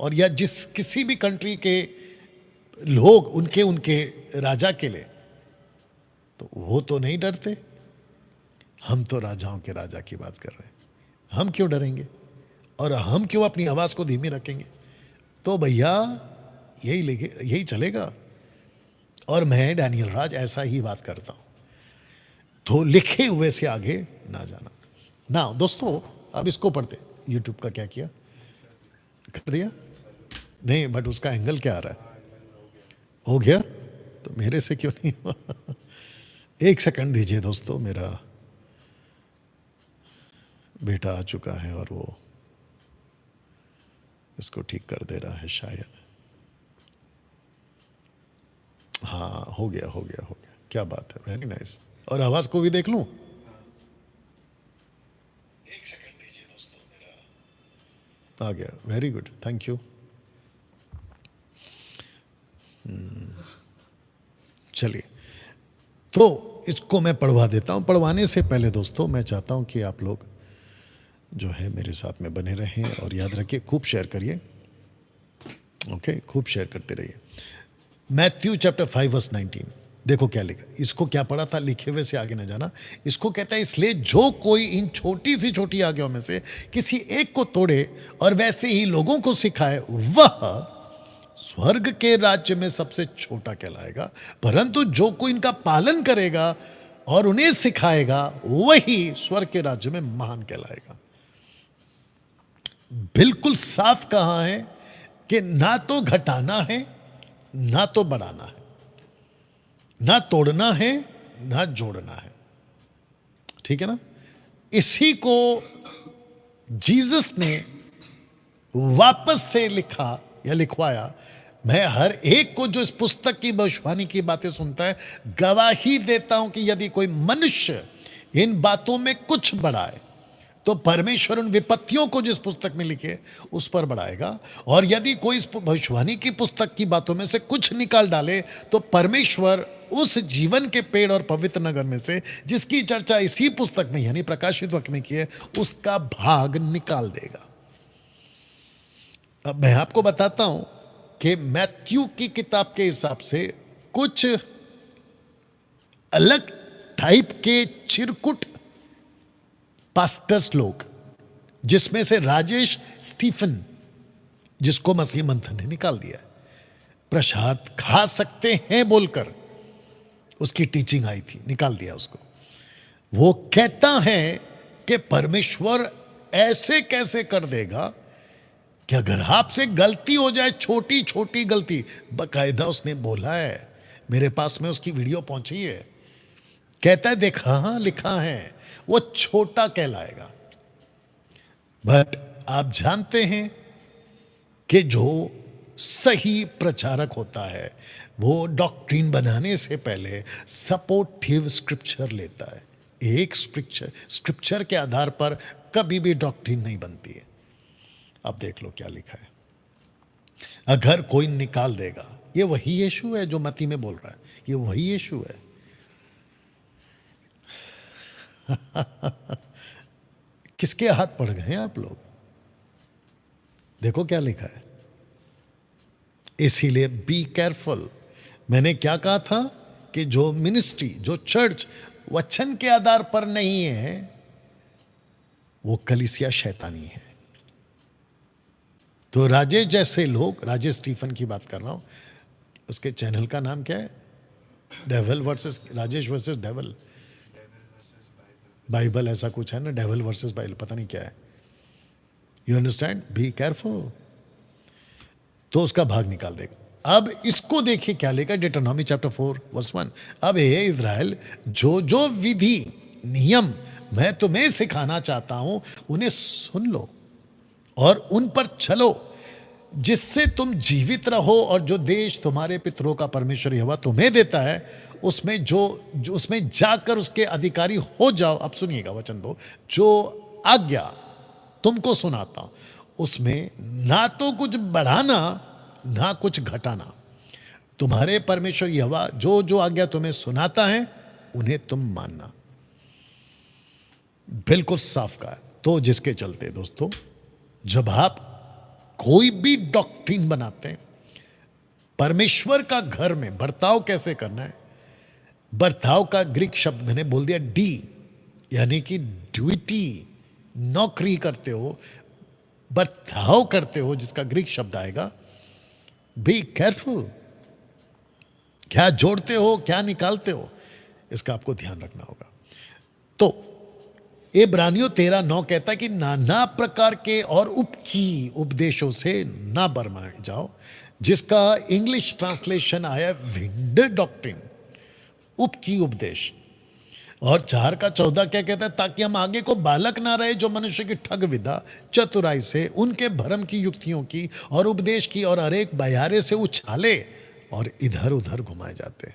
और या जिस किसी भी कंट्री के लोग उनके उनके राजा के लिए, तो वो तो नहीं डरते। हम तो राजाओं के राजा की बात कर रहे हैं, हम क्यों डरेंगे और हम क्यों अपनी आवाज को धीमी रखेंगे? तो भैया यही चलेगा। और मैं डैनियल राज ऐसा ही बात करता हूं, तो लिखे हुए से आगे ना जाना ना। दोस्तों अब इसको पढ़ते। यूट्यूब का क्या किया, कर दिया? नहीं, बट उसका एंगल क्या आ रहा है? हो गया? तो मेरे से क्यों नहीं हुआ? एक सेकंड दीजिए दोस्तों, मेरा बेटा आ चुका है और वो इसको ठीक कर दे रहा है शायद। हाँ, हो गया। क्या बात है, वेरी नाइस। और आवाज को भी देख लूं? एक सेकंड दीजिए दोस्तों, मेरा आ गया। Very good, thank you. चलिए, तो इसको मैं पढ़वा देता हूं। पढ़वाने से पहले दोस्तों मैं चाहता हूं कि आप लोग जो है मेरे साथ में बने रहें और याद रखिए, खूब शेयर करिए। ओके, खूब शेयर करते रहिए। मैथ्यू चैप्टर 5 वर्स 19, देखो क्या लिखा। इसको क्या पढ़ा था, लिखे हुए से आगे न जाना। इसको कहता है, इसलिए जो कोई इन छोटी सी छोटी आज्ञाओं में से किसी एक को तोड़े और वैसे ही लोगों को सिखाए, वह स्वर्ग के राज्य में सबसे छोटा कहलाएगा, परंतु जो कोई इनका पालन करेगा और उन्हें सिखाएगा, वही स्वर्ग के राज्य में महान कहलाएगा। बिल्कुल साफ कहा है कि ना तो घटाना है ना तो बढ़ाना है, ना तोड़ना है ना जोड़ना है। ठीक है ना? इसी को जीसस ने वापस से लिखा या लिखवाया। मैं हर एक को जो इस पुस्तक की भविष्यवाणी की बातें सुनता है, गवाही देता हूं कि यदि कोई मनुष्य इन बातों में कुछ बढ़ाए तो परमेश्वर उन विपत्तियों को जिस पुस्तक में लिखे उस पर बढ़ाएगा, और यदि कोई इस भविष्यवाणी की पुस्तक की बातों में से कुछ निकाल डाले तो परमेश्वर उस जीवन के पेड़ और पवित्र नगर में से, जिसकी चर्चा इसी पुस्तक में यानी प्रकाशित वाक्य में की है, उसका भाग निकाल देगा। अब मैं आपको बताता हूं कि मैथ्यू की किताब के हिसाब से कुछ अलग टाइप के चिरकुट पास्टर्स लोग, जिसमें से राजेश स्टीफन, जिसको मसीह मंथन ने निकाल दिया, प्रसाद खा सकते हैं बोलकर उसकी टीचिंग आई थी, निकाल दिया उसको। वो कहता है कि परमेश्वर ऐसे कैसे कर देगा कि अगर आपसे गलती हो जाए, छोटी छोटी गलती, बकायदा उसने बोला है, मेरे पास में उसकी वीडियो पहुंची है, कहता है देखा, हाँ लिखा है, वो छोटा कहलाएगा। बट आप जानते हैं कि जो सही प्रचारक होता है वो डॉक्ट्रिन बनाने से पहले सपोर्टिव स्क्रिप्चर लेता है। एक स्क्रिप्चर के आधार पर कभी भी डॉक्ट्रिन नहीं बनती है। अब देख लो क्या लिखा है। अगर कोई निकाल देगा, ये वही यीशु है जो मत्ती में बोल रहा है, ये वही यीशु है। किसके हाथ पड़ गए हैं आप लोग? देखो क्या लिखा है। इसीलिए बी केयरफुल। मैंने क्या कहा था कि जो मिनिस्ट्री, जो चर्च वचन के आधार पर नहीं है, वो कलीसिया शैतानी है। तो राजेश जैसे लोग, राजेश स्टीफन की बात कर रहा हूं, उसके चैनल का नाम क्या है? Devil versus Rajesh versus devil, Bible ऐसा कुछ है ना, डेविल वर्सेस बाइबल, पता नहीं क्या है। You understand? Be careful. तो उसका भाग निकाल देगा। अब इसको देखिए क्या लिखा, डिटरनॉमी चैप्टर 4 वर्स 1। अब हे इज़राइल, जो जो विधि नियम मैं तुम्हें सिखाना चाहता हूं, उन्हें सुन लो और उन पर चलो, जिससे तुम जीवित रहो, और जो देश तुम्हारे पितरों का परमेश्वर यहोवा तुम्हें देता है, उसमें जो उसमें जाकर उसके अधिकारी हो जाओ। अब सुनिएगा वचन 2, जो आज्ञा तुमको सुनाता हूं, उसमें ना तो कुछ बढ़ाना ना कुछ घटाना। तुम्हारे परमेश्वर यहोवा जो जो आज्ञा तुम्हें सुनाता है, उन्हें तुम मानना। बिल्कुल साफ कहा। तो जिसके चलते दोस्तों, जब आप कोई भी डॉक्ट्रिन बनाते हैं, परमेश्वर का घर में बर्ताव कैसे करना है, बर्ताव का ग्रीक शब्द मैंने बोल दिया डी, यानी कि ड्यूटी, नौकरी करते हो, बर्ताव करते हो, जिसका ग्रीक शब्द आएगा बी केयरफुल। क्या जोड़ते हो, क्या निकालते हो, इसका आपको ध्यान रखना होगा। तो इब्रानियों 13:9 कहता है कि नाना प्रकार के और उपकी उपदेशों से ना बरमाए जाओ, जिसका इंग्लिश ट्रांसलेशन आया विंड डॉक्ट्रिन, उपकी उपदेश। और 4:14 क्या कहता है, ताकि हम आगे को बालक ना रहे जो मनुष्य की ठग विधा चतुराई से, उनके भरम की युक्तियों की और उपदेश की और हरेक बयारे से उछाले और इधर उधर घुमाए जाते।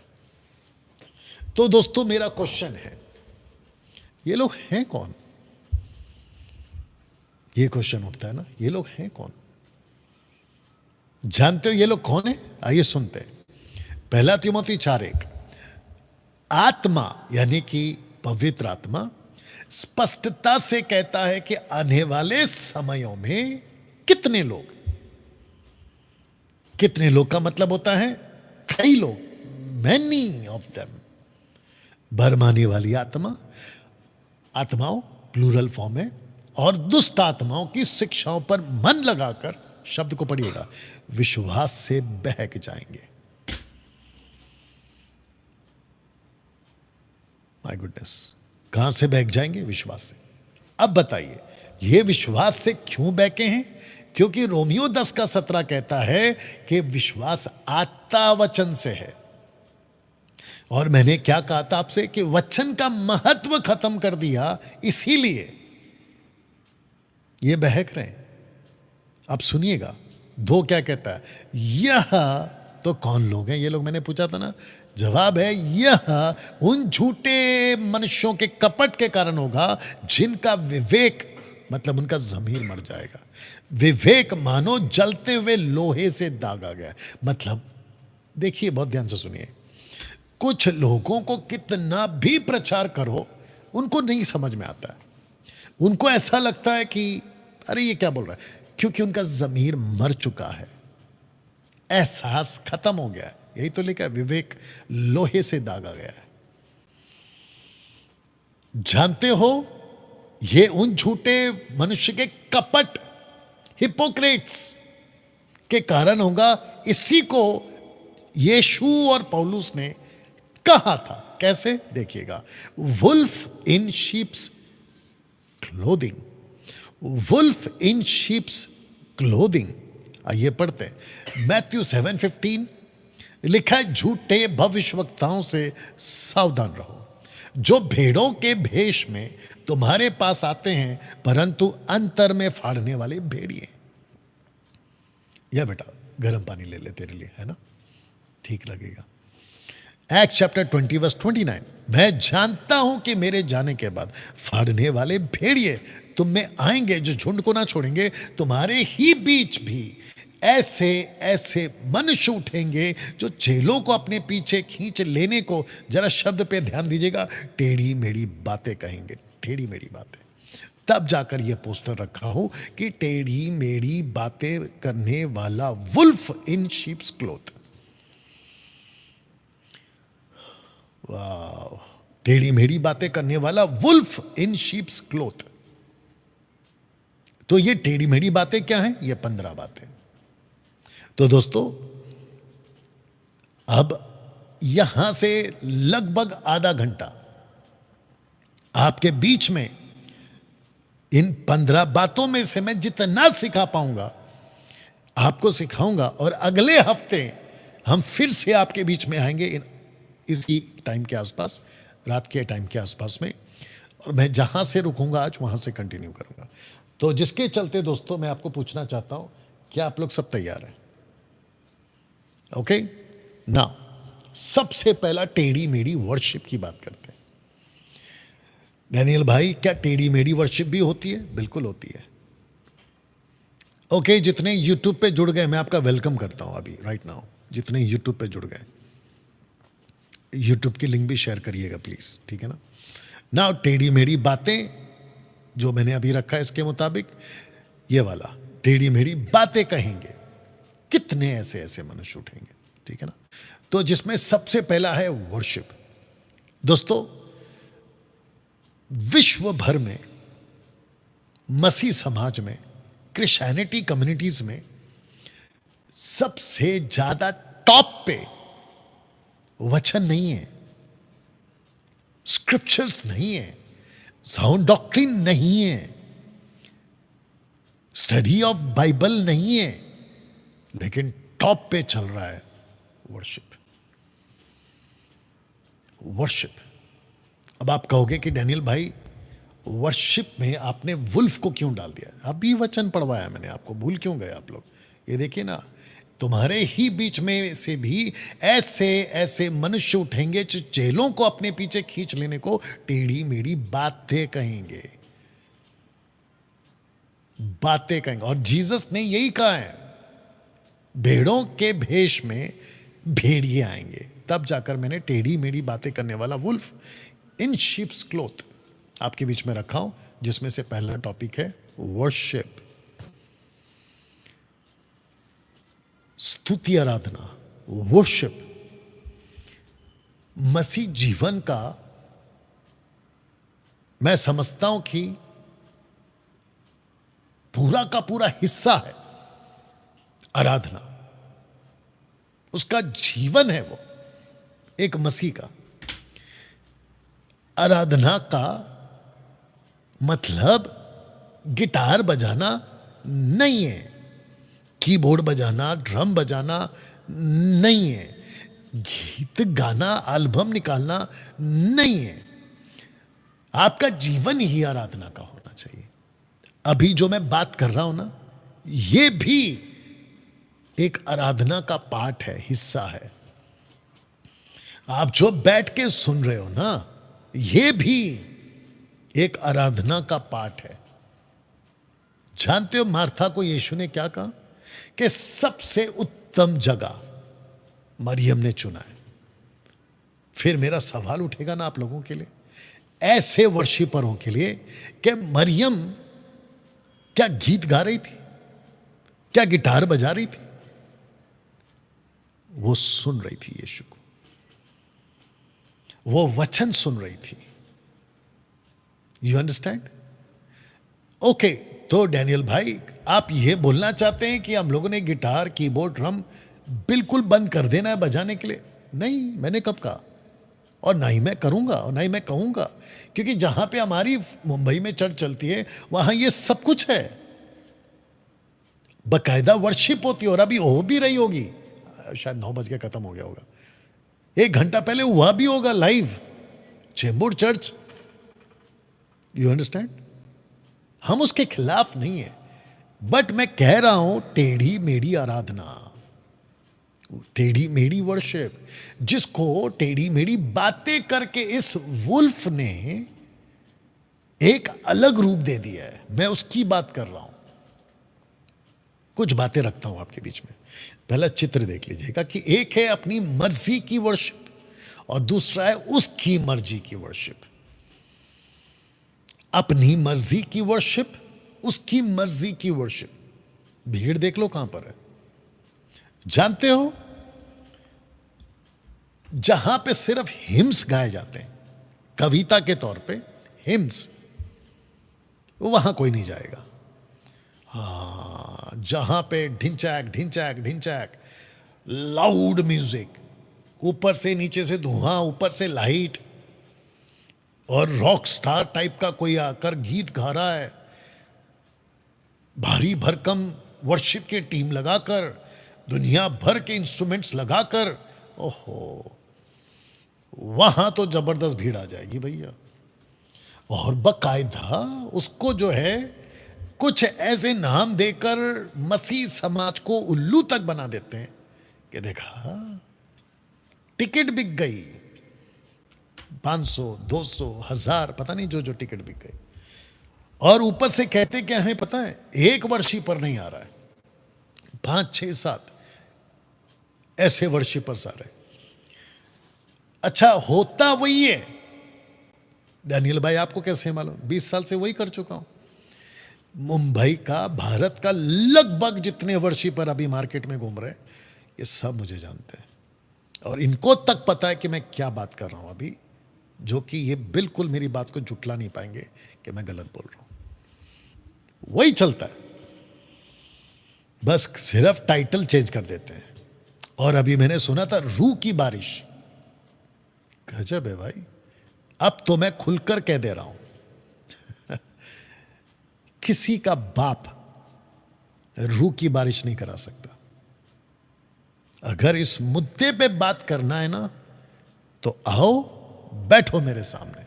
तो दोस्तों मेरा क्वेश्चन है, ये लोग हैं कौन? ये क्वेश्चन उठता है ना, ये लोग हैं कौन? जानते हो ये लोग कौन है? आइए सुनते हैं। 1 तिमोथी 4:1, आत्मा यानी कि पवित्र आत्मा स्पष्टता से कहता है कि आने वाले समयों में कितने लोग, कितने लोग का मतलब होता है कई लोग, मैनी ऑफ देम, भरमाने वाली आत्मा, आत्माओं प्लूरल फॉर्म है, और दुष्ट आत्माओं की शिक्षाओं पर मन लगाकर, शब्द को पढ़िएगा, विश्वास से बहक जाएंगे। माय गुडनेस, कहां से बहक जाएंगे? विश्वास से। अब बताइए ये विश्वास से क्यों बहके हैं? क्योंकि रोमियो 10:17 कहता है कि विश्वास आता वचन से है। और मैंने क्या कहा था आपसे कि वचन का महत्व खत्म कर दिया, इसीलिए ये बहक रहे हैं। अब सुनिएगा 2 क्या कहता है, यह तो कौन लोग हैं ये लोग? मैंने पूछा था ना, जवाब है यह उन झूठे मनुष्यों के कपट के कारण होगा जिनका विवेक, मतलब उनका ज़मीर मर जाएगा। विवेक मानो जलते हुए लोहे से दागा गया। मतलब देखिए, बहुत ध्यान से सुनिए, कुछ लोगों को कितना भी प्रचार करो उनको नहीं समझ में आता है। उनको ऐसा लगता है कि अरे ये क्या बोल रहा है, क्योंकि उनका ज़मीर मर चुका है, एहसास खत्म हो गया है। यही तो लिखा है, विवेक लोहे से दागा गया है। जानते हो ये उन झूठे मनुष्य के कपट, हिपोक्रेट्स के कारण होगा। इसी को यीशु और पौलुस ने कहा था। कैसे? देखिएगा, वुल्फ इन शीप्स क्लोथिंग, वुल्फ इन शीप्स क्लोथिंग। आइए पढ़ते हैं, मैथ्यू 7:15 लिखा है, झूठे भविष्यवक्ताओं से सावधान रहो, जो भेड़ों के भेष में तुम्हारे पास आते हैं, परंतु अंतर में फाड़ने वाले भेड़िए। या बेटा गर्म पानी ले ले तेरे लिए, है ना, ठीक लगेगा। Acts chapter 20 verse 29, मैं जानता हूं कि मेरे जाने के बाद फाड़ने वाले भेड़िए तुम में आएंगे, जो झुंड को ना छोड़ेंगे। तुम्हारे ही बीच भी ऐसे ऐसे मनुष्य उठेंगे जो चेलों को अपने पीछे खींच लेने को, जरा शब्द पे ध्यान दीजिएगा, टेढ़ी मेढ़ी बातें कहेंगे, टेढ़ी मेढ़ी बातें। तब जाकर यह पोस्टर रखा हूं कि टेढ़ी मेढ़ी बातें करने वाला वुल्फ इन शीप्स क्लोथ। वाह, टेढ़ी मेढ़ी बातें करने वाला वुल्फ इन शीप्स क्लोथ। तो ये टेढ़ी मेढ़ी बातें क्या हैं? ये 15 बातें। तो दोस्तों अब यहां से लगभग आधा घंटा आपके बीच में इन 15 बातों में से मैं जितना सिखा पाऊंगा आपको सिखाऊंगा, और अगले हफ्ते हम फिर से आपके बीच में आएंगे इसी टाइम के आसपास, रात के टाइम के आसपास में, और मैं जहां से रुकूंगा आज वहां से कंटिन्यू करूंगा। तो जिसके चलते दोस्तों मैं आपको पूछना चाहता हूं, क्या आप लोग सब तैयार हैं? ओके ना, सबसे पहला टेढ़ी मेढ़ी वर्शिप की बात करते हैं। डैनियल भाई, क्या टेढ़ी मेढ़ी वर्शिप भी होती है? बिल्कुल होती है। ओके, जितने यूट्यूब पे जुड़ गए मैं आपका वेलकम करता हूं अभी राइट नाउ। जितने यूट्यूब पे जुड़ गए, यूट्यूब की लिंक भी शेयर करिएगा प्लीज, ठीक है ना। ना टेढ़ी मेढ़ी बातें जो मैंने अभी रखा है इसके मुताबिक, ये वाला टेढ़ी मेढ़ी बातें कहेंगे। कितने ऐसे ऐसे मनुष्य उठेंगे, ठीक है ना। तो जिसमें सबसे पहला है वर्शिप। दोस्तों, विश्व भर में मसीह समाज में, क्रिश्चियनिटी कम्युनिटीज में सबसे ज्यादा टॉप पे वचन नहीं है, स्क्रिप्चर्स नहीं है, साउंड डॉक्ट्रिन नहीं है, स्टडी ऑफ बाइबल नहीं है, लेकिन टॉप पे चल रहा है वर्शिप। वर्शिप। अब आप कहोगे कि डैनियल भाई, वर्शिप में आपने वुल्फ को क्यों डाल दिया? अभी वचन पढ़वाया मैंने आपको, भूल क्यों गए आप लोग? ये देखिए ना, तुम्हारे ही बीच में से भी ऐसे ऐसे मनुष्य उठेंगे जो चेलों को अपने पीछे खींच लेने को टेढ़ी मेढ़ी बातें कहेंगे, बातें कहेंगे। और जीसस ने यही कहा है, भेड़ों के भेष में भेड़िए आएंगे। तब जाकर मैंने टेढ़ी मेढ़ी बातें करने वाला वुल्फ इन शीप्स क्लोथ आपके बीच में रखा हूं, जिसमें से पहला टॉपिक है वर्शिप, स्तुति आराधना। वर्शिप मसीह जीवन का मैं समझता हूं कि पूरा का पूरा हिस्सा है। आराधना उसका जीवन है, वो एक मसीह का। आराधना का मतलब गिटार बजाना नहीं है, कीबोर्ड बजाना, ड्रम बजाना नहीं है, गीत गाना, एल्बम निकालना नहीं है। आपका जीवन ही आराधना का होना चाहिए। अभी जो मैं बात कर रहा हूं ना, यह भी एक आराधना का पार्ट है, हिस्सा है। आप जो बैठ के सुन रहे हो ना, यह भी एक आराधना का पार्ट है। जानते हो मार्था को यीशु ने क्या कहा? कि सबसे उत्तम जगह मरियम ने चुना है। फिर मेरा सवाल उठेगा ना आप लोगों के लिए, ऐसे वर्शिपरों के लिए, कि मरियम क्या गीत गा रही थी? क्या गिटार बजा रही थी? वो सुन रही थी यीशु को, वो वचन सुन रही थी। You understand? ओके, तो डैनियल भाई, आप ये बोलना चाहते हैं कि हम लोगों ने गिटार, कीबोर्ड, ड्रम बिल्कुल बंद कर देना है बजाने के लिए? नहीं, मैंने कब कहा, और ना ही मैं करूंगा और ना ही मैं कहूंगा। क्योंकि जहां पे हमारी मुंबई में चर्च चलती है, वहां ये सब कुछ है, बकायदा वर्शिप होती है, और अभी हो भी रही होगी। शायद 9 बज के खत्म हो गया होगा, 1 घंटा पहले हुआ भी होगा live, Chembur church. You understand? हम उसके खिलाफ नहीं है, बट मैं कह रहा हूं टेढ़ी मेढ़ी आराधना, टेढ़ी मेढ़ी वर्शिप, जिसको टेढ़ी मेढ़ी बातें करके इस वुल्फ ने एक अलग रूप दे दिया है। मैं उसकी बात कर रहा हूं। कुछ बातें रखता हूं आपके बीच में। पहला चित्र देख लीजिएगा कि एक है अपनी मर्जी की वर्शिप, और दूसरा है उसकी मर्जी की वर्शिप। अपनी मर्जी की वर्शिप, उसकी मर्जी की वर्शिप। भीड़ देख लो कहां पर है। जानते हो, जहां पे सिर्फ हिम्स गाए जाते हैं, कविता के तौर पे हिम्स, वहां कोई नहीं जाएगा। हाँ, जहां पे ढिंचैक ढिंचैक ढिंचैक, लाउड म्यूजिक, ऊपर से नीचे से धुआं, ऊपर से लाइट, और रॉक स्टार टाइप का कोई आकर गीत गा रहा है, भारी भरकम वर्शिप की टीम लगाकर, दुनिया भर के इंस्ट्रूमेंट्स लगाकर, ओहो, वहां तो जबरदस्त भीड़ आ जाएगी भैया। और बकायदा उसको जो है कुछ ऐसे नाम देकर मसीह समाज को उल्लू तक बना देते हैं कि देखा, टिकट बिक गई, 500, 200, 1000, पता नहीं जो जो टिकट बिक गई। और ऊपर से कहते क्या है पता है? एक वर्शिपर नहीं आ रहा है, 5, 6, 7 ऐसे वर्शिपर्स आ रहे। अच्छा, होता वही है। डैनियल भाई आपको कैसे मालूम? 20 साल से वही कर चुका हूं। मुंबई का, भारत का लगभग जितने वर्शिपर अभी मार्केट में घूम रहे हैं, ये सब मुझे जानते हैं और इनको तक पता है कि मैं क्या बात कर रहा हूं अभी, जो कि ये बिल्कुल मेरी बात को झुटला नहीं पाएंगे कि मैं गलत बोल रहा हूं। वही चलता है, बस सिर्फ टाइटल चेंज कर देते हैं। और अभी मैंने सुना था रूह की बारिश, गजब है भाई। अब तो मैं खुलकर कह दे रहा हूं, किसी का बाप रूह की बारिश नहीं करा सकता। अगर इस मुद्दे पे बात करना है ना, तो आओ बैठो मेरे सामने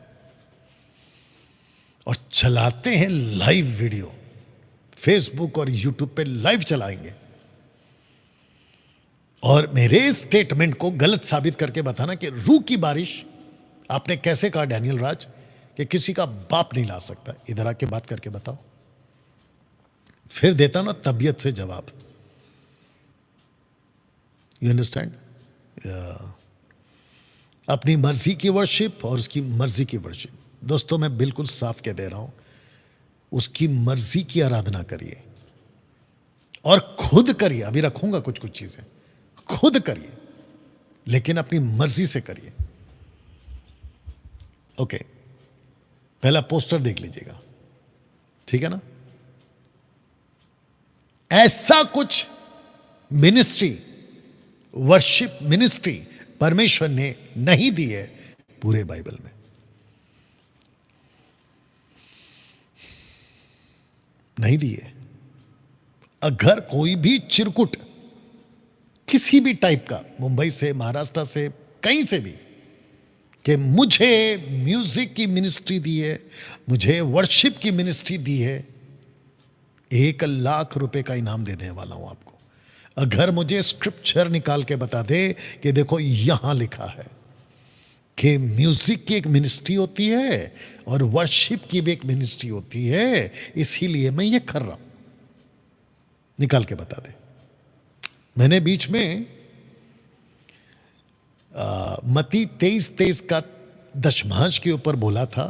और चलाते हैं लाइव वीडियो, फेसबुक और यूट्यूब पे लाइव चलाएंगे और मेरे स्टेटमेंट को गलत साबित करके बताना कि रूह की बारिश आपने कैसे कहा डैनियल राज कि किसी का बाप नहीं ला सकता। इधर आके बात करके बताओ, फिर देता ना तबीयत से जवाब। You understand? अपनी मर्जी की वर्शिप और उसकी मर्जी की वर्शिप, दोस्तों मैं बिल्कुल साफ कह दे रहा हूं, उसकी मर्जी की आराधना करिए और खुद करिए। अभी रखूंगा कुछ कुछ चीजें, खुद करिए लेकिन अपनी मर्जी से करिए। ओके, पहला पोस्टर देख लीजिएगा, ठीक है ना? ऐसा कुछ मिनिस्ट्री, वर्शिप मिनिस्ट्री परमेश्वर ने नहीं दी है पूरे बाइबल में। नहीं दी है। अगर कोई भी चिरकुट किसी भी टाइप का, मुंबई से, महाराष्ट्र से, कहीं से भी, कि मुझे म्यूजिक की मिनिस्ट्री दी है, मुझे वर्शिप की मिनिस्ट्री दी है, 1 लाख रुपए का इनाम दे देने वाला हूं आपको। अगर मुझे स्क्रिप्चर निकाल के बता दे कि देखो यहां लिखा है कि म्यूजिक की एक मिनिस्ट्री होती है और वर्शिप की भी एक मिनिस्ट्री होती है, इसीलिए मैं ये कर रहा हूं, निकाल के बता दे। मैंने बीच में मत्ती 23:23 का दशमांश के ऊपर बोला था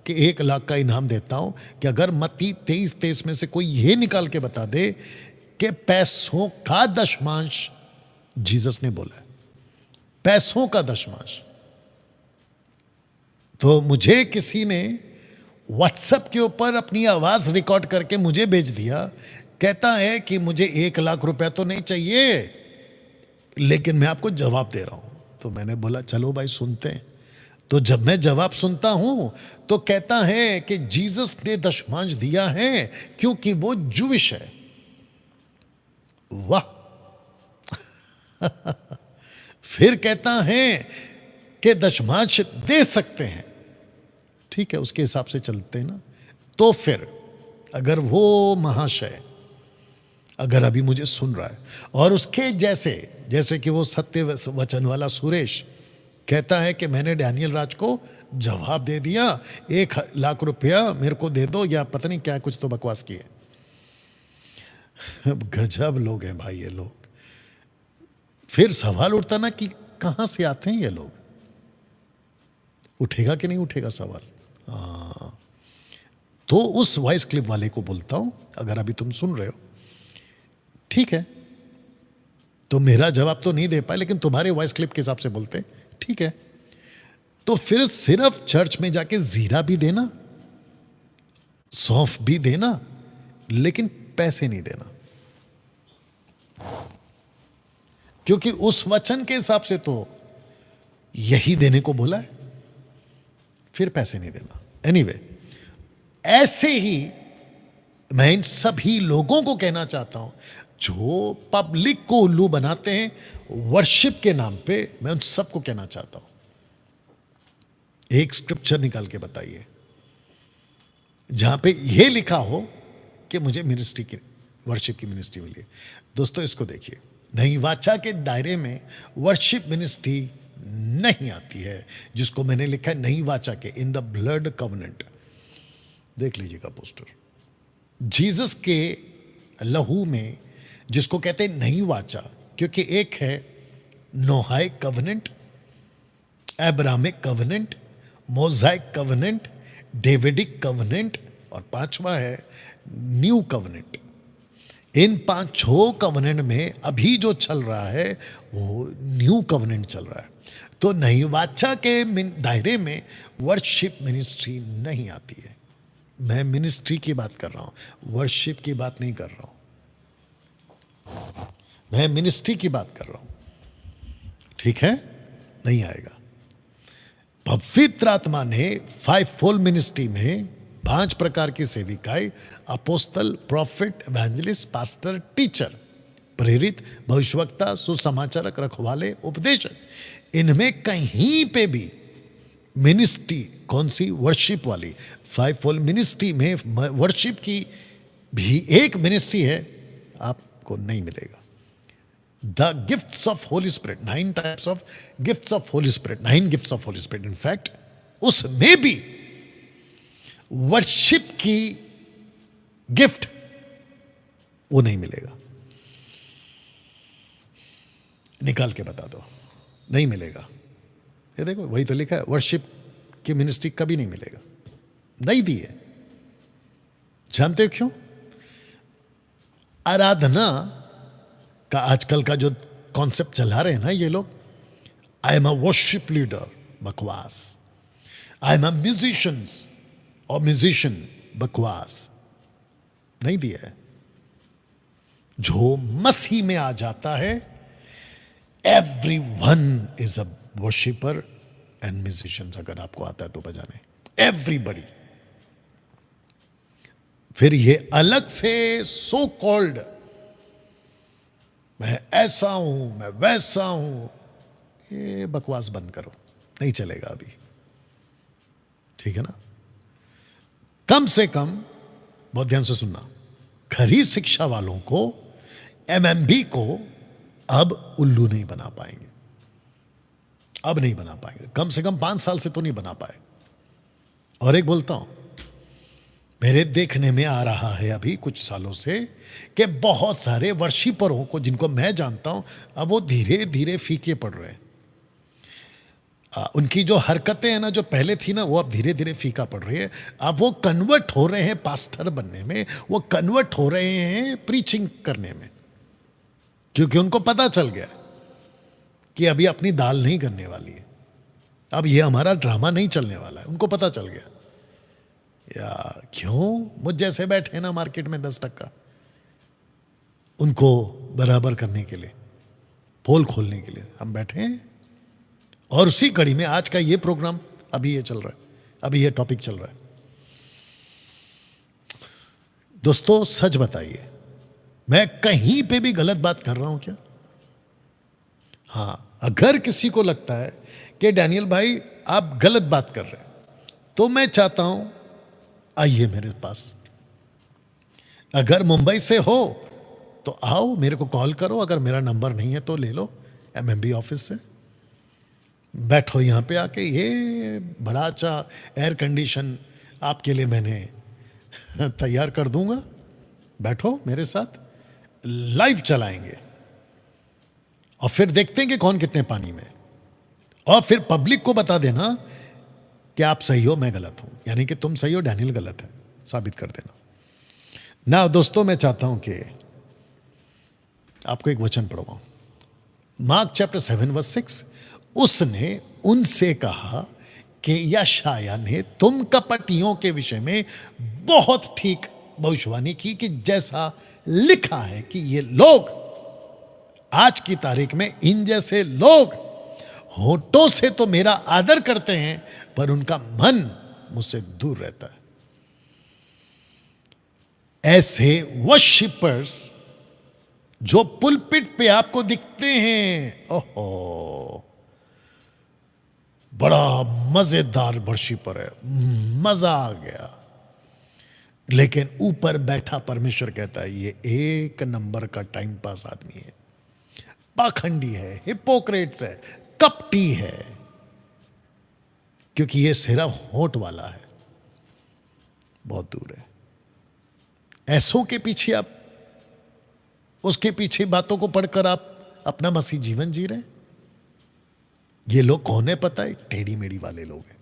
कि 1 लाख का इनाम देता हूं, कि अगर मत्ती 23:23 में से कोई ये निकाल के बता दे कि पैसों का दशमांश जीसस ने बोला है, पैसों का दशमांश, तो मुझे किसी ने व्हाट्सएप के ऊपर अपनी आवाज रिकॉर्ड करके मुझे भेज दिया, कहता है कि मुझे 1 लाख रुपया तो नहीं चाहिए लेकिन मैं आपको जवाब दे रहा हूं। तो मैंने बोला चलो भाई सुनते हैं। तो जब मैं जवाब सुनता हूं तो कहता है कि जीसस ने दशमांश दिया है क्योंकि वो जूविश है। वाह! फिर कहता है कि दशमांश दे सकते हैं, ठीक है, उसके हिसाब से चलते हैं ना। तो फिर अगर वो महाशय अगर अभी मुझे सुन रहा है और उसके जैसे कि वो सत्य वचन वाला सुरेश कहता है कि मैंने डैनियल राज को जवाब दे दिया, 1 लाख रुपया मेरे को दे दो, या पता नहीं क्या कुछ तो बकवास की है। गजब लोग हैं भाई ये लोग। फिर सवाल उठता ना कि कहां से आते हैं ये लोग। उठेगा कि नहीं उठेगा सवाल? हाँ, तो उस वॉइस क्लिप वाले को बोलता हूं, अगर अभी तुम सुन रहे हो, ठीक है, तो मेरा जवाब तो नहीं दे पाए लेकिन तुम्हारे वॉइस क्लिप के हिसाब से बोलते हैं, ठीक है, तो फिर सिर्फ चर्च में जाके जीरा भी देना, सौंफ भी देना, लेकिन पैसे नहीं देना, क्योंकि उस वचन के हिसाब से तो यही देने को बोला है, फिर पैसे नहीं देना। एनीवे, ऐसे ही मैं इन सभी लोगों को कहना चाहता हूं जो पब्लिक को उल्लू बनाते हैं वर्शिप के नाम पे। मैं उन सबको कहना चाहता हूं, एक स्क्रिप्चर निकाल के बताइए जहां पे यह लिखा हो कि मुझे मिनिस्ट्री की, वर्शिप की मिनिस्ट्री मिली है। दोस्तों इसको देखिए, नई वाचा के दायरे में वर्शिप मिनिस्ट्री नहीं आती है, जिसको मैंने लिखा है नई वाचा के, इन द ब्लड कवनेंट। देख लीजिएगा पोस्टर, जीसस के लहू में, जिसको कहते हैं नई वाचा, क्योंकि एक है Noahic covenant, Abrahamic covenant, Mosaic covenant, Davidic covenant और पांचवा है न्यू कवनेंट। इन पांचों कवनेंट में अभी जो चल रहा है वो न्यू कवनेंट चल रहा है। तो नई वाचा के दायरे में वर्शिप मिनिस्ट्री नहीं आती है। मैं मिनिस्ट्री की बात कर रहा हूं, वर्शिप की बात नहीं कर रहा हूं। मैं मिनिस्ट्री की बात कर रहा हूं, ठीक है? नहीं आएगा। पवित्र आत्मा ने 5 फोल्ड मिनिस्ट्री में 5 प्रकार की सेविकाएं, अपोस्तल, प्रॉफिट, एवेंजलिस्ट, पास्टर, टीचर, प्रेरित, भविष्यवक्ता, सुसमाचारक, रखवाले, उपदेशक, इनमें कहीं पे भी मिनिस्ट्री कौन सी? वर्शिप वाली। 5 फोल्ड मिनिस्ट्री में वर्शिप की भी एक मिनिस्ट्री है, आपको नहीं मिलेगा। The gifts of Holi spirit, 9 types of gifts of Holi spirit, 9 gifts of Holi spirit. In fact उसमें भी वर्शिप की गिफ्ट वो नहीं मिलेगा। निकाल के बता दो, नहीं मिलेगा। ये देखो वही तो लिखा है, वर्शिप की मिनिस्ट्री कभी नहीं मिलेगा, नहीं दी है। जानते हो क्यों? आराधना का आजकल का जो कॉन्सेप्ट चला रहे हैं ना ये लोग, I am a worship leader, बकवास। आई एम अ म्यूजिशियंस और म्यूजिशियन, बकवास। नहीं दिया है। जो मसीह में आ जाता है, everyone is a worshipper and musicians, अगर आपको आता है तो बजाने, everybody। फिर ये अलग से सो कॉल्ड मैं ऐसा हूं, मैं वैसा हूं, ये बकवास बंद करो, नहीं चलेगा अभी, ठीक है ना? कम से कम, बहुत ध्यान से सुनना, खरी शिक्षा वालों को, एमएमबी को अब उल्लू नहीं बना पाएंगे, अब नहीं बना पाएंगे। कम से कम 5 साल से तो नहीं बना पाए। और एक बोलता हूं, मेरे देखने में आ रहा है अभी कुछ सालों से कि बहुत सारे वर्शिपरों को, जिनको मैं जानता हूं, अब वो धीरे धीरे फीके पड़ रहे हैं। उनकी जो हरकतें हैं ना, जो पहले थी ना, वो अब धीरे धीरे फीका पड़ रही है। अब वो कन्वर्ट हो रहे हैं पास्टर बनने में, वो कन्वर्ट हो रहे हैं प्रीचिंग करने में, क्योंकि उनको पता चल गया कि अभी अपनी दाल नहीं करने वाली है, अब ये हमारा ड्रामा नहीं चलने वाला है। उनको पता चल गया। या क्यों? मुझ जैसे बैठे ना मार्केट में 10% उनको बराबर करने के लिए, पोल खोलने के लिए हम बैठे हैं। और उसी कड़ी में आज का ये प्रोग्राम अभी ये चल रहा है, अभी ये टॉपिक चल रहा है। दोस्तों सच बताइए, मैं कहीं पे भी गलत बात कर रहा हूं क्या? हाँ, अगर किसी को लगता है कि डैनियल भाई आप गलत बात कर रहे हैं, तो मैं चाहता हूं आइए मेरे पास। अगर मुंबई से हो तो आओ, मेरे को कॉल करो। अगर मेरा नंबर नहीं है तो ले लो एमएमबी ऑफिस से, बैठो यहां पे आके। ये बड़ा अच्छा एयर कंडीशन आपके लिए मैंने तैयार कर दूंगा। बैठो मेरे साथ, लाइव चलाएंगे और फिर देखते हैं कि कौन कितने पानी में। और फिर पब्लिक को बता देना कि आप सही हो, मैं गलत हूं, यानी कि तुम सही हो, डैनियल गलत है, साबित कर देना ना। दोस्तों मैं चाहता हूं कि आपको एक वचन पढ़वाऊं, मार्क चैप्टर 7 वर्स 6। उसने उनसे कहा कि यशायाह ने तुम कपटियों के विषय में बहुत ठीक भविष्यवाणी की कि जैसा लिखा है कि ये लोग आज की तारीख में, इन जैसे लोग होठों से तो मेरा आदर करते हैं पर उनका मन मुझसे दूर रहता है। ऐसे वर्शिपर्स जो पुलपिट पे आपको दिखते हैं, ओहो बड़ा मजेदार वर्शिपर है, मजा आ गया, लेकिन ऊपर बैठा परमेश्वर कहता है ये एक नंबर का टाइम पास आदमी है, पाखंडी है, हिपोक्रेट्स है, कपटी है, क्योंकि ये सिर्फ होठ वाला है, बहुत दूर है। ऐसों के पीछे आप, उसके पीछे बातों को पढ़कर आप अपना मसीह जीवन जी रहे हैं। ये लोग कौन है पता है? टेढ़ी मेढ़ी वाले लोग हैं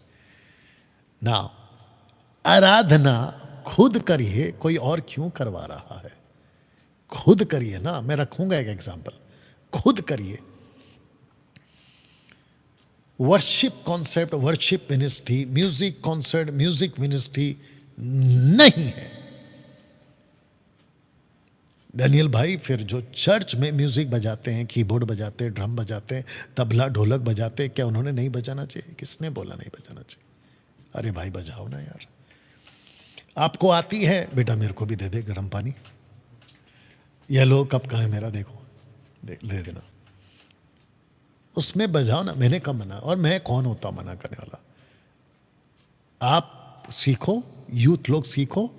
ना। आराधना खुद करिए, कोई और क्यों करवा रहा है? खुद करिए ना। मैं रखूंगा एक एग्जांपल, खुद करिए। Worship concept, worship ministry, music concert, music ministry नहीं है। डैनियल भाई फिर जो चर्च में म्यूजिक बजाते हैं, कीबोर्ड बजाते हैं, ड्रम बजाते हैं, तबला ढोलक बजाते हैं, क्या उन्होंने नहीं बजाना चाहिए? किसने बोला नहीं बजाना चाहिए? अरे भाई बजाओ ना यार। आपको आती है बेटा, मेरे को भी दे दे गर्म पानी। ये लो कप कहाँ है मेरा, देखो दे देना। उसमें बजाओ ना। मैंने कब मना? और मैं कौन होता मना करने वाला? आप सीखो, यूथ लोग सीखो,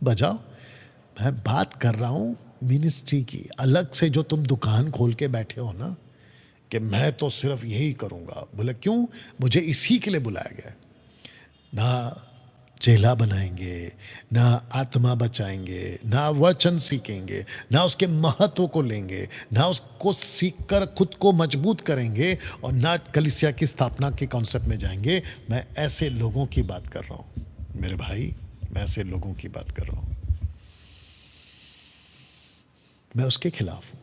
बजाओ। मैं बात कर रहा हूं मिनिस्ट्री की। अलग से जो तुम दुकान खोल के बैठे हो ना कि मैं तो सिर्फ यही करूंगा, बोले क्यों? मुझे इसी के लिए बुलाया गया है। ना चेला बनाएंगे, ना आत्मा बचाएंगे, ना वचन सीखेंगे, ना उसके महत्व को लेंगे, ना उसको सीखकर खुद को मजबूत करेंगे, और ना कलीसिया की स्थापना के कॉन्सेप्ट में जाएंगे। मैं ऐसे लोगों की बात कर रहा हूं मेरे भाई, मैं ऐसे लोगों की बात कर रहा हूं। मैं उसके खिलाफ हूं,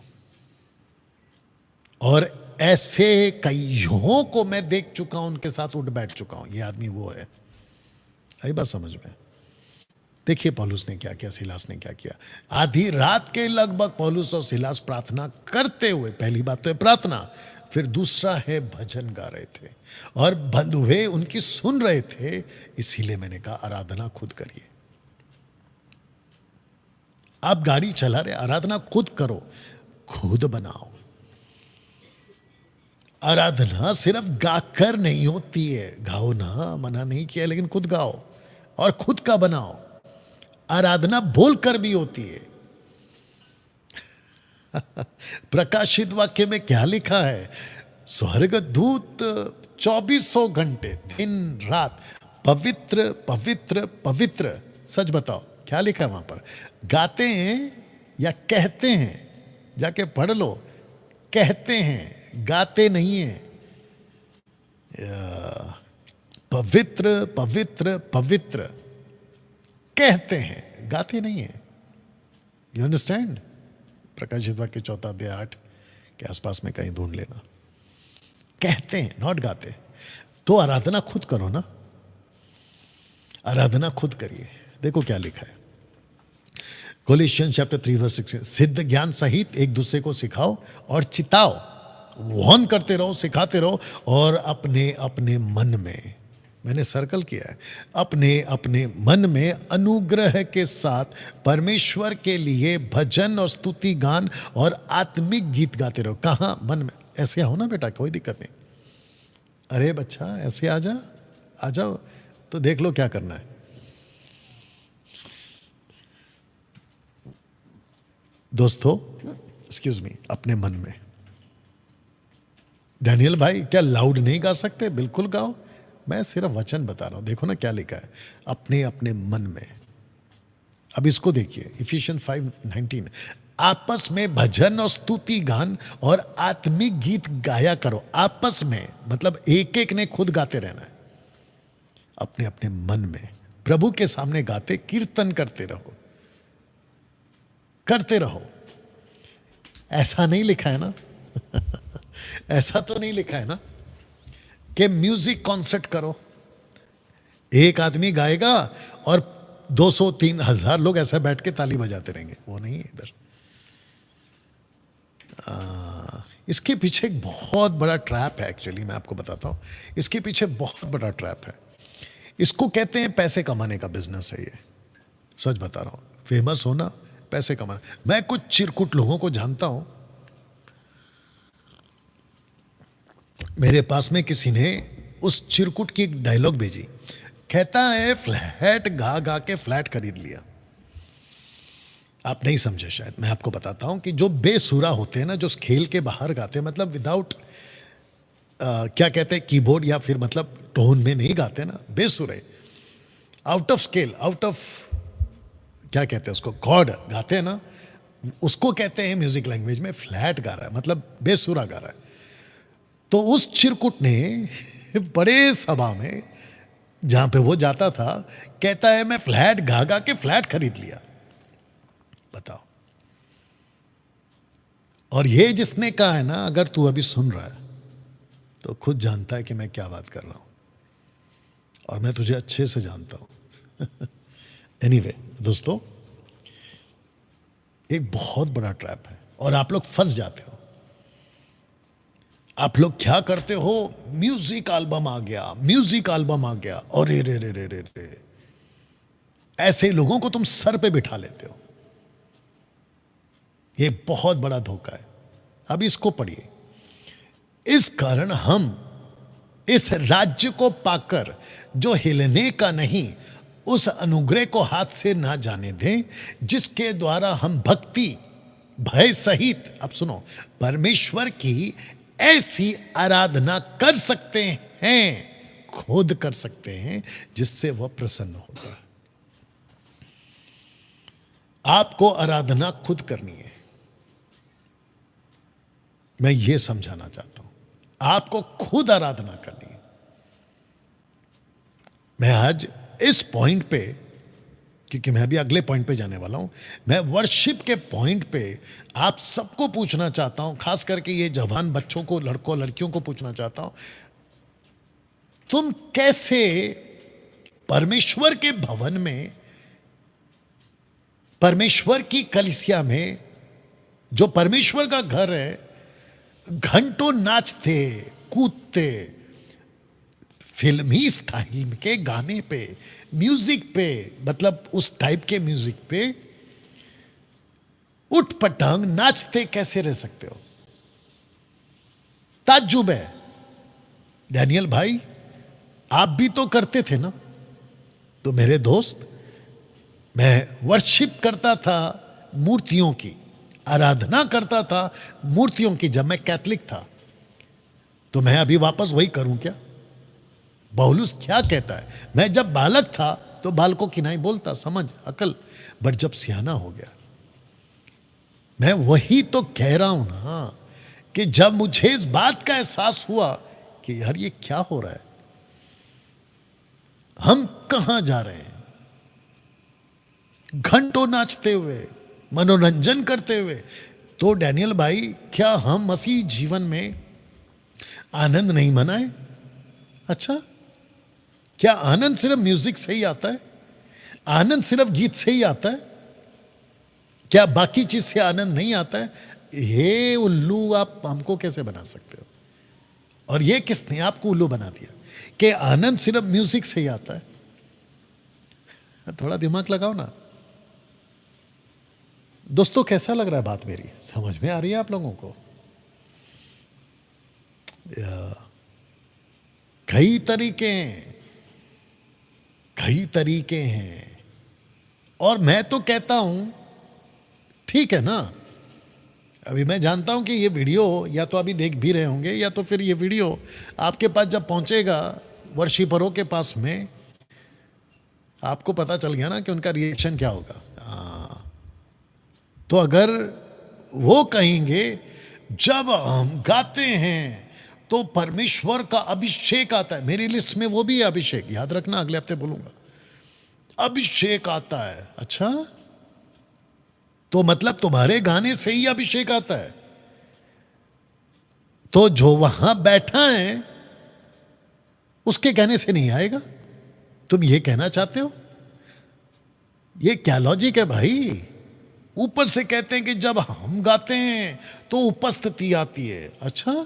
और ऐसे कईयों को मैं देख चुका हूं, उनके साथ उठ बैठ चुका हूं। ये आदमी वो है। आई बात समझ में? देखिए पौलुस ने क्या किया, सिलास ने क्या किया। आधी रात के लगभग पौलुस और सिलास प्रार्थना करते हुए, पहली बात तो है प्रार्थना, फिर दूसरा है भजन गा रहे थे, और बंधुए उनकी सुन रहे थे। इसीलिए मैंने कहा आराधना खुद करिए। आप गाड़ी चला रहे, आराधना खुद करो, खुद बनाओ। आराधना सिर्फ गाकर नहीं होती है। गाओ ना, मना नहीं किया, लेकिन खुद गाओ और खुद का बनाओ। आराधना बोलकर भी होती है। प्रकाशित वाक्य में क्या लिखा है? स्वर्गदूत 2400 घंटे दिन रात पवित्र पवित्र पवित्र। सच बताओ क्या लिखा है वहां पर? गाते हैं या कहते हैं? जाके पढ़ लो। कहते हैं, गाते नहीं है। पवित्र पवित्र पवित्र कहते हैं, गाते नहीं है। You understand? प्रकाशित वाक्य 4 अध्याय 8 के आसपास में कहीं ढूंढ लेना। कहते हैं, नॉट गाते। तो आराधना खुद करो ना, आराधना खुद करिए। देखो क्या लिखा है कोलोसियंस चैप्टर 3 वर्स 6। सिद्ध ज्ञान सहित एक दूसरे को सिखाओ और चिताओ, वार्न करते रहो, सिखाते रहो, और अपने अपने मन में, मैंने सर्कल किया है, अपने अपने मन में अनुग्रह के साथ परमेश्वर के लिए भजन और स्तुति गान और आत्मिक गीत गाते रहो। कहाँ? मन में। ऐसे आओ ना बेटा, कोई दिक्कत नहीं। अरे बच्चा ऐसे आ जा, आ जाओ। तो देख लो क्या करना है। दोस्तों, एक्सक्यूज मी, अपने मन में। डैनियल भाई क्या लाउड नहीं गा सकते? बिल्कुल गाओ। मैं सिर्फ वचन बता रहा हूं। देखो ना क्या लिखा है, अपने अपने मन में। अब इसको देखिए, इफिशियंस 5:19। आपस में भजन और स्तुति गान और आत्मिक गीत गाया करो। आपस में मतलब एक एक ने खुद गाते रहना है, अपने अपने मन में प्रभु के सामने गाते, कीर्तन करते रहो, करते रहो। ऐसा नहीं लिखा है ना? ऐसा तो नहीं लिखा है ना कि म्यूजिक कॉन्सर्ट करो, एक आदमी गाएगा और 200-3,000 लोग ऐसा बैठ के ताली बजाते रहेंगे। वो नहीं है इधर। इसके पीछे एक बहुत बड़ा ट्रैप है। एक्चुअली मैं आपको बताता हूं, इसके पीछे बहुत बड़ा ट्रैप है। इसको कहते हैं पैसे कमाने का बिजनेस है ये। सच बता रहा हूं, फेमस होना, पैसे कमाना। मैं कुछ चिरकुट लोगों को जानता हूं। मेरे पास में किसी ने उस चिरकुट की एक डायलॉग भेजी, कहता है फ्लैट गा गा के फ्लैट खरीद लिया। आप नहीं समझे शायद, मैं आपको बताता हूं कि जो बेसुरा होते हैं ना, जो खेल के बाहर गाते हैं, मतलब विदाउट क्या कहते हैं, कीबोर्ड या फिर मतलब टोन में नहीं गाते ना, बेसुरे, out of scale, out of क्या कहते हैं उसको, कॉर्ड गाते हैं ना, उसको कहते हैं म्यूजिक लैंग्वेज में फ्लैट गा रहा है, मतलब बेसुरा गा रहा है। तो उस चिरकुट ने बड़े सभा में जहां पे वो जाता था, कहता है मैं फ्लैट गा गा के फ्लैट खरीद लिया। बताओ। और ये जिसने कहा है ना, अगर तू अभी सुन रहा है तो खुद जानता है कि मैं क्या बात कर रहा हूं, और मैं तुझे अच्छे से जानता हूं। एनीवे दोस्तों, एक बहुत बड़ा ट्रैप है और आप लोग फंस जाते हो। आप लोग क्या करते हो, म्यूजिक एल्बम आ गया, म्यूजिक एल्बम आ गया, और रे रे रे रे रे रे, ऐसे लोगों को तुम सर पे बिठा लेते हो। ये बहुत बड़ा धोखा है। अब इसको पढ़िए। इस कारण हम इस राज्य को पाकर जो हिलने का नहीं, उस अनुग्रह को हाथ से ना जाने दें, जिसके द्वारा हम भक्ति भय सहित, अब सुनो, परमेश्वर की ऐसी आराधना कर सकते हैं, खुद कर सकते हैं, जिससे वह प्रसन्न होगा। आपको आराधना खुद करनी है। मैं ये समझाना चाहता हूं, आपको खुद आराधना करनी है। मैं आज इस पॉइंट पे, क्योंकि मैं अभी अगले पॉइंट पे जाने वाला हूं, मैं वर्शिप के पॉइंट पे आप सबको पूछना चाहता हूं, खास करके ये जवान बच्चों को, लड़कों लड़कियों को पूछना चाहता हूं, तुम कैसे परमेश्वर के भवन में, परमेश्वर की कलीसिया में, जो परमेश्वर का घर है, घंटों नाचते कूदते, फिल्मी स्टाइल के गाने पे, म्यूजिक पे, मतलब उस टाइप के म्यूजिक पे उठ पटांग नाचते कैसे रह सकते हो? ताज्जुब है। डैनियल भाई, आप भी तो करते थे ना? तो मेरे दोस्त, मैं वर्शिप करता था, मूर्तियों की आराधना करता था, मूर्तियों की, जब मैं कैथलिक था। तो मैं अभी वापस वही करूं क्या? पौलुस क्या कहता है, मैं जब बालक था तो बालकों की नहीं बोलता, समझ अकल, बट जब सियाना हो गया, मैं वही तो कह रहा हूं ना, कि जब मुझे इस बात का एहसास हुआ कि यार ये क्या हो रहा है, हम कहां जा रहे हैं, घंटों नाचते हुए, मनोरंजन करते हुए, तो डैनियल भाई, क्या हम मसीह जीवन में आनंद नहीं मनाए? अच्छा, क्या आनंद सिर्फ म्यूजिक से ही आता है? आनंद सिर्फ गीत से ही आता है? क्या बाकी चीज से आनंद नहीं आता है? ये उल्लू आप हमको कैसे बना सकते हो? और ये किसने आपको उल्लू बना दिया कि आनंद सिर्फ म्यूजिक से ही आता है? थोड़ा दिमाग लगाओ ना दोस्तों। कैसा लग रहा है बात मेरी? समझ में आ रही है आप लोगों को? कई तरीके हैं, कई तरीके हैं, और मैं तो कहता हूं, ठीक है ना, अभी मैं जानता हूं कि ये वीडियो या तो अभी देख भी रहे होंगे, या तो फिर ये वीडियो आपके पास जब पहुंचेगा, वर्शिपरों के पास में, आपको पता चल गया ना कि उनका रिएक्शन क्या होगा। तो अगर वो कहेंगे जब हम गाते हैं तो परमेश्वर का अभिषेक आता है, मेरी लिस्ट में वो भी है अभिषेक, याद रखना, अगले हफ्ते बोलूंगा, अभिषेक आता है। अच्छा, तो मतलब तुम्हारे गाने से ही अभिषेक आता है? तो जो वहां बैठा है उसके कहने से नहीं आएगा? तुम ये कहना चाहते हो? ये क्या लॉजिक है भाई? ऊपर से कहते हैं कि जब हम गाते हैं तो उपस्थिति आती है। अच्छा,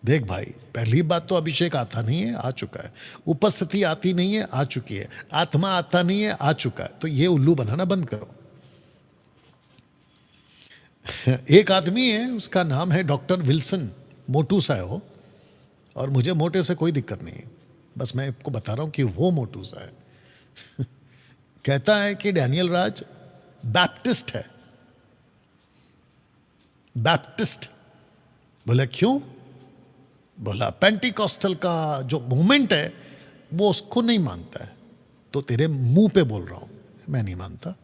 देख भाई, पहली बात तो अभिषेक आता नहीं है, आ चुका है। उपस्थिति आती नहीं है, आ चुकी है। आत्मा आता नहीं है, आ चुका है। तो ये उल्लू बनाना बंद करो। एक आदमी है, उसका नाम है डॉक्टर विल्सन, मोटू सा है वो, और मुझे मोटे से कोई दिक्कत नहीं है, बस मैं आपको बता रहा हूं कि वो मोटू सा है। कहता है कि डैनियल राज बैप्टिस्ट है। बैप्टिस्ट। बोला क्यों? बोला पेंटिकॉस्टल का जो मूवमेंट है वो उसको नहीं मानता है। तो तेरे मुंह पे बोल रहा हूं, मैं नहीं मानता,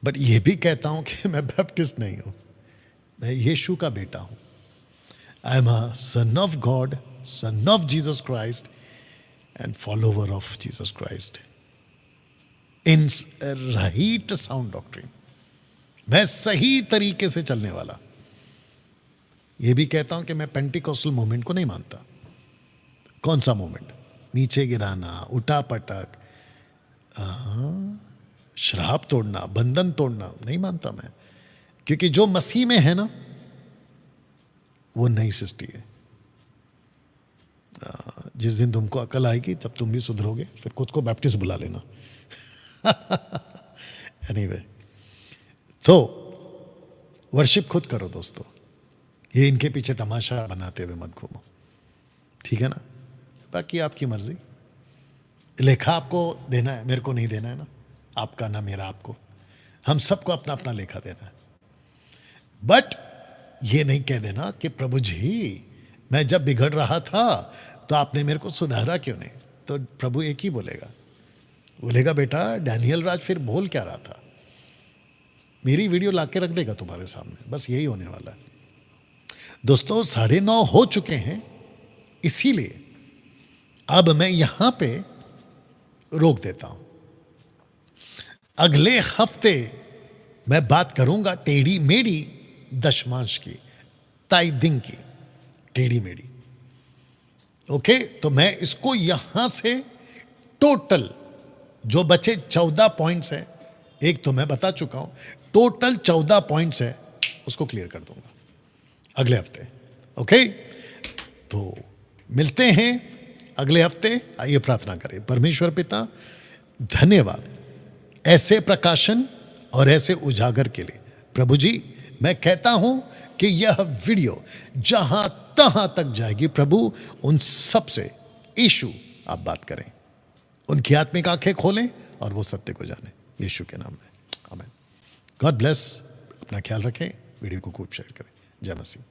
बट ये भी कहता हूं कि मैं बैप्टिस्ट नहीं हूं, मैं यीशु का बेटा हूं। I am a son of God, son of Jesus Christ, and follower of Jesus Christ in right sound doctrine. मैं सही तरीके से चलने वाला. ये भी कहता हूं कि मैं पेंटिकॉस्टल मूवमेंट को नहीं मानता. कौन सा मूवमेंट? नीचे गिराना, उठा पटक, श्राप तोड़ना, बंधन तोड़ना नहीं मानता मैं. क्योंकि जो मसीह में है ना, वो नई सृष्टि है. जिस दिन तुमको अकल आएगी तब तुम भी सुधरोगे, फिर खुद को बैप्टिस्ट बुला लेना. एनीवे, तो वर्शिप खुद करो दोस्तों. ये इनके पीछे तमाशा बनाते हुए मत घूमो, ठीक है ना. बाकी आपकी मर्जी. लेखा आपको देना है, मेरे को नहीं देना है ना. आपका ना मेरा, आपको, हम सबको अपना अपना लेखा देना है. बट ये नहीं कह देना कि प्रभु जी मैं जब बिगड़ रहा था तो आपने मेरे को सुधारा क्यों नहीं. तो प्रभु एक ही बोलेगा बेटा डैनियल राज फिर बोल क्या रहा था. मेरी वीडियो लाके रख देगा तुम्हारे सामने. बस यही होने वाला है दोस्तों. 9:30 हो चुके हैं, इसीलिए अब मैं यहां पे रोक देता हूं. अगले हफ्ते मैं बात करूंगा टेढ़ी मेढ़ी दशमांश की, ताइदिंग की, टेढ़ी मेढ़ी. ओके, तो मैं इसको यहां से टोटल जो बचे 14 पॉइंट्स हैं, एक तो मैं बता चुका हूं, टोटल 14 पॉइंट्स है, उसको क्लियर कर दूंगा अगले हफ्ते. ओके, तो मिलते हैं अगले हफ्ते. आइए प्रार्थना करें. परमेश्वर पिता, धन्यवाद ऐसे प्रकाशन और ऐसे उजागर के लिए. प्रभु जी, मैं कहता हूं कि यह वीडियो जहां तहां तक जाएगी प्रभु, उन सब से यीशु आप बात करें, उनकी आत्मिक आंखें खोलें और वो सत्य को जाने, यीशु के नाम में. आमीन. God bless. अपना ख्याल रखें. वीडियो को खूब शेयर करें. जय मसीह.